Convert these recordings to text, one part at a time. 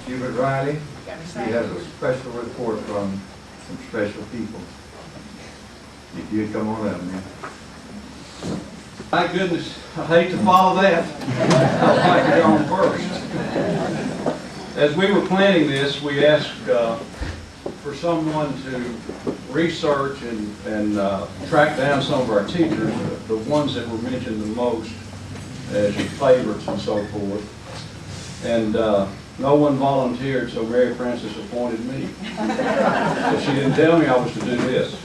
Hubert Riley. He has a special report from some special people. If you'd come on up, man. My goodness, I hate to follow that. I'd like to go on first. As we were planning this, we asked for someone to research and track down some of our teachers, the ones that were mentioned the most as your favorites and so forth. And no one volunteered, so Mary Frances appointed me. So she didn't tell me I was to do this.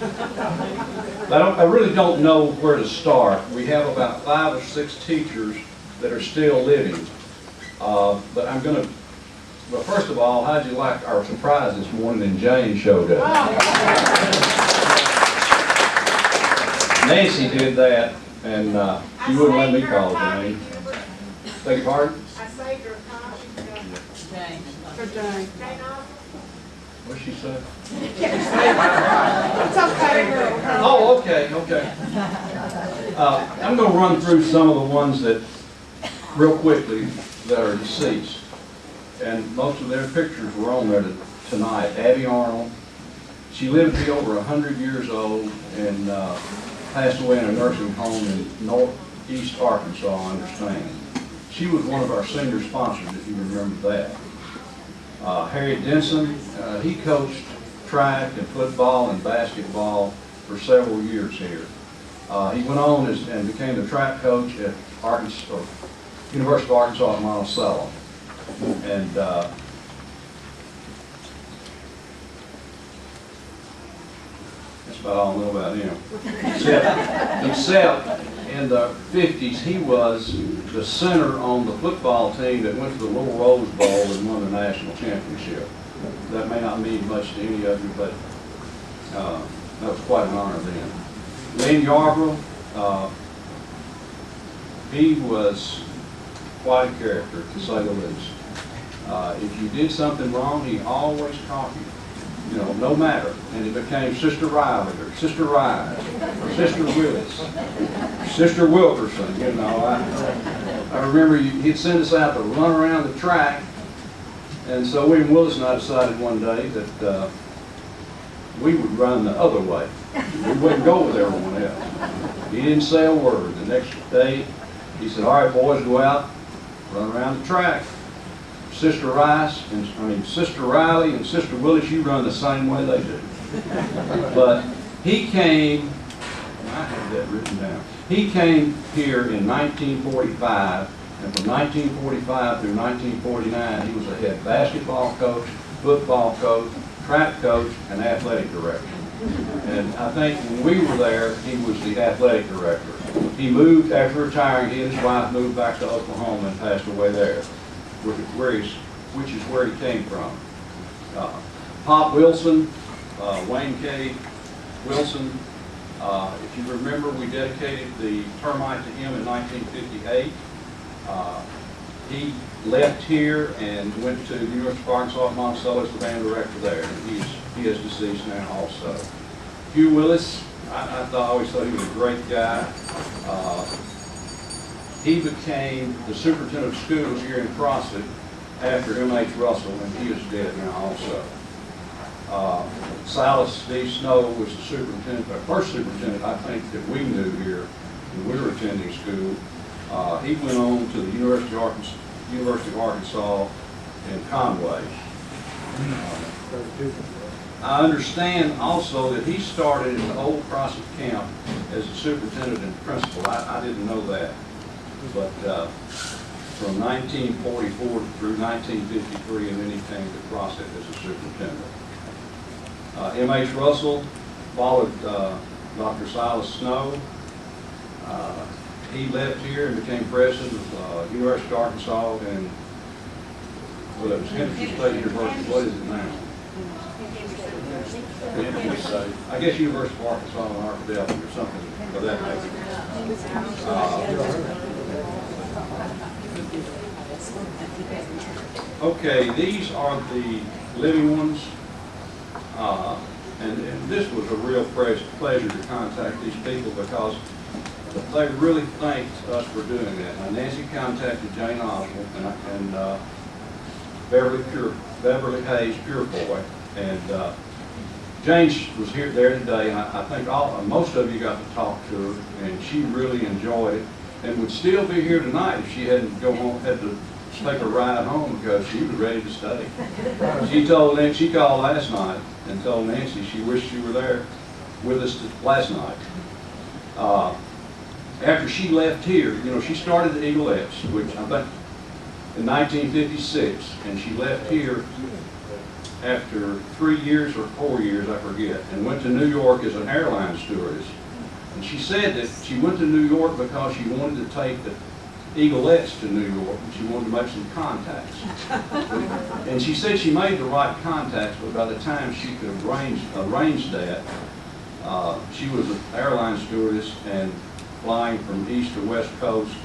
I really don't know where to start. We have about 5 or 6 teachers that are still living. But I'm going to, well, first of all, how'd you like our surprise this morning and Jane showed up? Nancy did that, and she wouldn't let me call Jane. Beg your pardon? I saved her copy for Jane. What'd she say? It's okay, girl. Oh, okay. I'm going to run through some of the ones that, real quickly, that are deceased. And most of their pictures were on there tonight. Abby Arnold, she lived to be over 100 years old and passed away in a nursing home in northeast Arkansas, I understand. She was one of our senior sponsors, if you remember that. Harry Denson, he coached track and football and basketball for several years here. He went on and became the track coach at University of Arkansas at Monticello. And that's about all I know about him. Except in the 50s, he was the center on the football team that went to the Little Rose Bowl and won the national championship. That may not mean much to any of you, but that was quite an honor then. Lynn Yarborough, he was quite a character, to say the least. If you did something wrong, he always caught you. You know, no matter. And it became Sister Riley, or Sister Rise, or Sister Willis, or Sister Wilkerson, you know. I remember he'd send us out to run around the track, and so William Willis and I decided one day that we would run the other way. We wouldn't go with everyone else. He didn't say a word. The next day, he said, all right, boys, go out, run around the track. Sister Riley and Sister Willis, you run the same way they do. But he came, I have that written down. He came here in 1945, and from 1945 through 1949, he was a head basketball coach, football coach, track coach, and athletic director. And I think when we were there, he was the athletic director. He moved, after retiring, he and his wife moved back to Oklahoma and passed away there, which is where he came from. Pop Wilson, Wayne K. Wilson, if you remember, we dedicated the termite to him in 1958. He left here and went to the University of Arkansas at Monticello as the band director there, and he is deceased now also. Hugh Willis, I always thought he was a great guy. He became the superintendent of schools here in CrossFit after M.H. Russell, and he is dead now also. Silas D. Snow was the superintendent, the first superintendent I think that we knew here when we were attending school. He went on to the University of Arkansas in Conway. I understand also that he started in the old CrossFit camp as a superintendent and principal. I didn't know that. But from 1944 through 1953, and then he came to CrossFit as a superintendent. M.H. Russell followed Dr. Silas Snow. He left here and became president of University of Arkansas, and well, it was Henderson State University. What is it now? I guess University of Arkansas and Arkadelphia or something of that nature. Okay, these are the living ones, and this was a real pleasure to contact these people because they really thanked us for doing that. Now, Nancy contacted Jane Oswald, and Beverly Hayes Purefoy. And Jane was there today, and I think most of you got to talk to her, and she really enjoyed it, and would still be here tonight if she hadn't had to take a ride home because she was ready to stay. She called last night and told Nancy she wished she were there with us last night. After she left here, she started the Eaglettes, which I think in 1956, and she left here after 3 years or 4 years, I forget, and went to New York as an airline stewardess. And she said that she went to New York because she wanted to take the Eaglettes to New York, and she wanted to make some contacts. And she said she made the right contacts, but by the time she could arrange that, she was an airline stewardess and flying from east to west coast,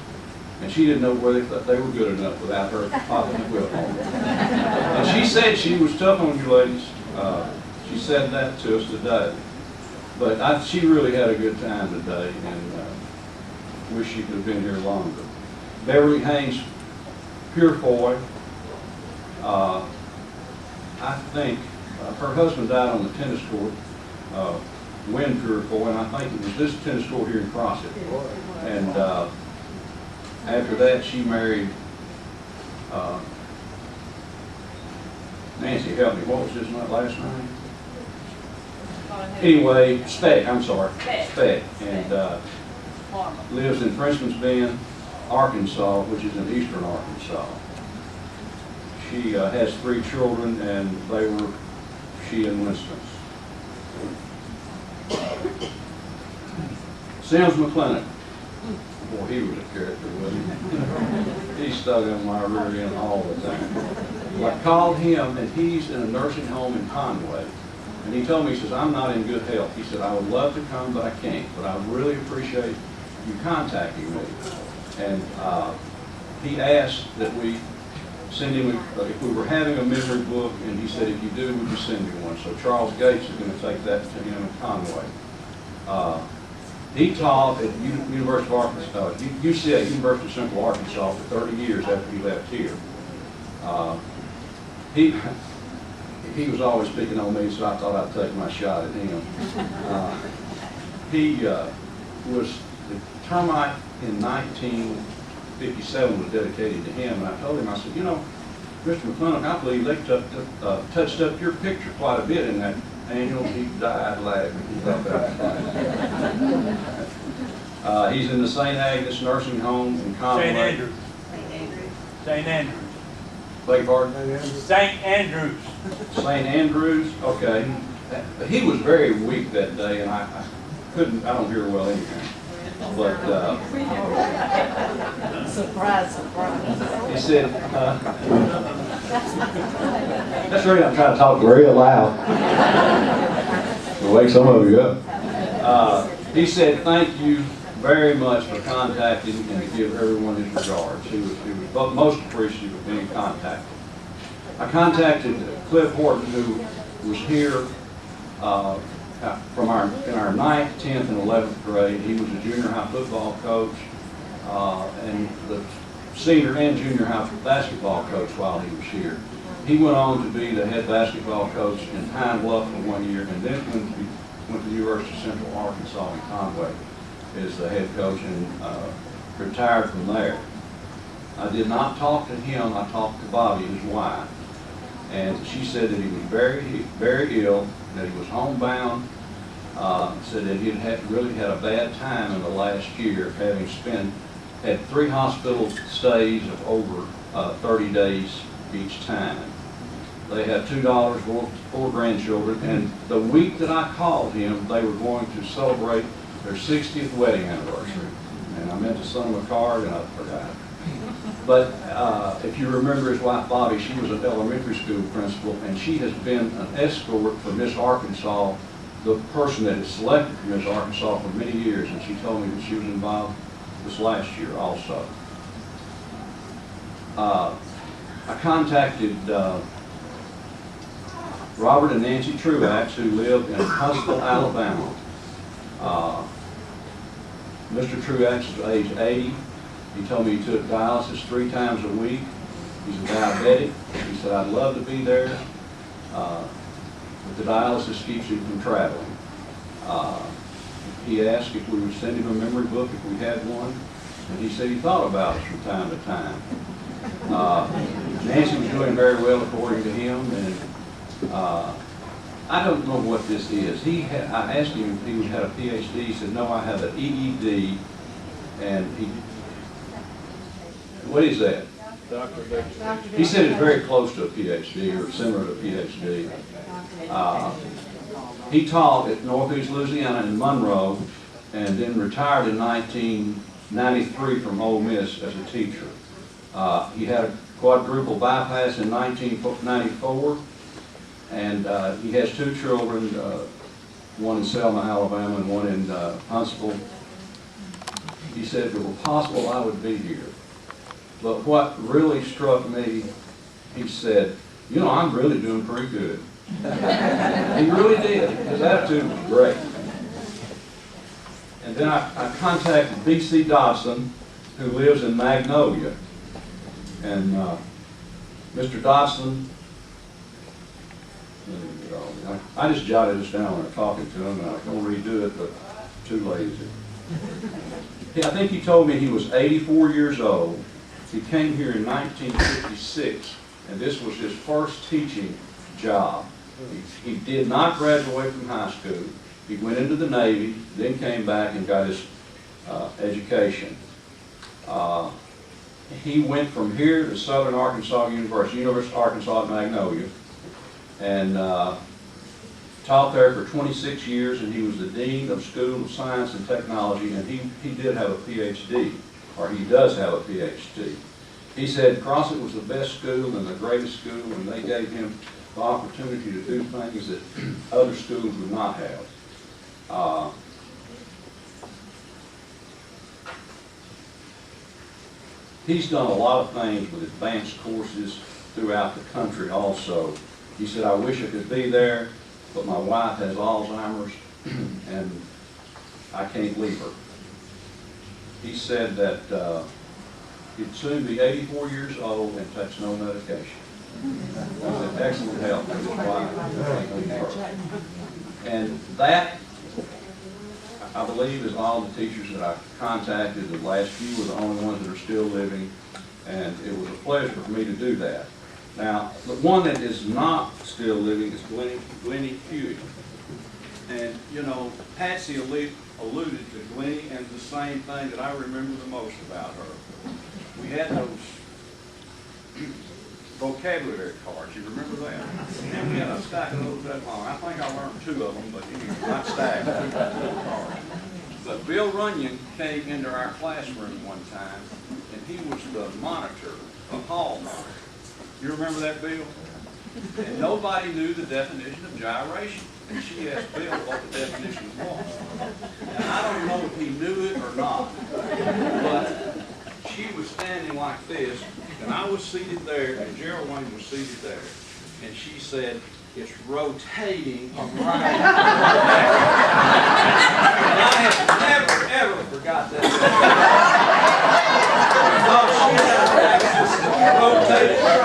and she didn't know whether they were good enough without her popping the whip on them. And she said she was tough on you ladies. She said that to us today. But she really had a good time today, and wish she could have been here longer. Beverly Haynes Purefoy, I think her husband died on the tennis court, Wynn Purefoy, and I think it was this tennis court here in Crossett. And after that, she married Nancy, help me, what was his last name? Anyway, Speck, I'm sorry, Speck, and lives in Frenchman's Bend, Arkansas, which is in eastern Arkansas. She has 3 children, and she and Winston's. Sims McClintock, boy, he was a character, wasn't he? He stuck in my rear end all the time. I called him, and he's in a nursing home in Conway. And he told me, he says, I'm not in good health. He said, I would love to come, but I can't. But I really appreciate you contacting me. And he asked that we send him, if we were having a memory book, and he said, if you do, would you send me one? So Charles Gates is going to take that to him in Conway. He taught at University of Arkansas, UCA, University of Central Arkansas, for 30 years after he left here. He was always picking on me, so I thought I'd take my shot at him. He was the termite in 1957 was dedicated to him, and I told him, I said, Mr. McClintock, I believe they touched up your picture quite a bit in that annual. He died laughing. He thought that was funny. He's in the St. Agnes Nursing Home in Conway. St. Andrews. St. Andrews. Beg your pardon? St. Andrews. St. Andrews, okay. He was very weak that day, and I don't hear well anyhow. But Surprise, surprise. he said, that's right, I'm trying to talk real loud. It'll wake some of you up. He said, thank you very much for contacting and to give everyone his regards. He was most appreciative of being contacted. I contacted Cliff Horton, who was here in our 9th, 10th, and 11th grade. He was a junior high football coach and the senior and junior high basketball coach while he was here. He went on to be the head basketball coach in Pine Bluff for 1 year, and then went to the University of Central Arkansas in Conway as the head coach, and retired from there. I did not talk to him. I talked to Bobby, his wife, and she said that he was very, very ill, that he was homebound, said that he really had a bad time in the last year, having had 3 hospital stays of over 30 days each time. They had 2 daughters, 4 grandchildren, and the week that I called him, they were going to celebrate their 60th wedding anniversary. And I meant to send them a card, and I forgot. But if you remember his wife, Bobby, she was an elementary school principal, and she has been an escort for Miss Arkansas, the person that is selected for Miss Arkansas for many years, and she told me that she was involved this last year also. I contacted Robert and Nancy Truax, who live in Huntsville, Alabama. Mr. Truax is age 80. He told me he took dialysis 3 times a week. He's a diabetic. He said, I'd love to be there, but the dialysis keeps him from traveling. He asked if we would send him a memory book if we had one, and he said he thought about us from time to time. Nancy was doing very well according to him, and I don't know what this is. I asked him if he had a PhD. He said, no, I have an EED, and what is that? He said it's very close to a PhD or similar to a PhD. He taught at Northeast Louisiana in Monroe and then retired in 1993 from Ole Miss as a teacher. He had a quadruple bypass in 1994, and he has 2 children, one in Selma, Alabama, and one in Huntsville. He said if it were possible, I would be here. But what really struck me, he said, you know, I'm really doing pretty good. He really did. His attitude was great. And then I contacted B.C. Dodson, who lives in Magnolia. And Mr. Dodson, I just jotted this down when I'm talking to him, and I can redo it, but too lazy. I think he told me he was 84 years old. He came here in 1956, and this was his first teaching job. He did not graduate from high school. He went into the Navy, then came back and got his education. He went from here to Southern Arkansas University, University of Arkansas at Magnolia, and taught there for 26 years, and he was the Dean of School of Science and Technology, and he did have a PhD, or he does have a PhD. He said Crossett was the best school and the greatest school, and they gave him the opportunity to do things that other schools would not have. He's done a lot of things with advanced courses throughout the country also. He said, I wish I could be there, but my wife has Alzheimer's and I can't leave her. He said that he'd soon be 84 years old and takes no medication. He's in excellent health with his wife. Can't leave her. And that, I believe, is all the teachers that I contacted. The last few were the only ones that are still living, and it was a pleasure for me to do that. Now, the one that is not still living is Glennie Huey. And, you know, Patsy alluded to Glennie and the same thing that I remember the most about her. We had those vocabulary cards, you remember that? And we had a stack of those that long. I think I learned 2 of them, but anyway, not stacked, 2 cards. But Bill Runyon came into our classroom one time, and he was the monitor, the hall monitor. You remember that, Bill? And nobody knew the definition of gyration. And she asked Bill what the definition was. And I don't know if he knew it or not, but she was standing like this, and I was seated there, and Gerald Wayne was seated there. And she said, it's rotating around. And I have never, ever forgot that. Rotating around.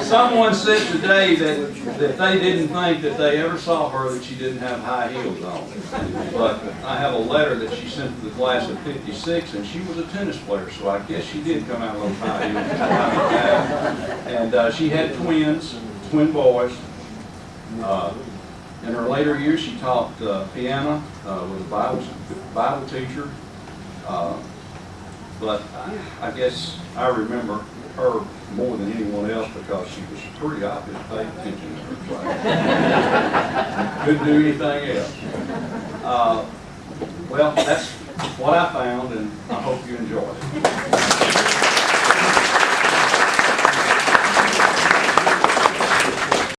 Someone said today that they didn't think that they ever saw her that she didn't have high heels on. But I have a letter that she sent to the class of 56, and she was a tennis player, so I guess she did come out with those high heels. And she had twin boys. In her later years, she taught piano, was a Bible teacher. But I guess I remember her more than anyone else because she was pretty obvious, paid attention to her class. Couldn't do anything else. Well, that's what I found, and I hope you enjoyed it.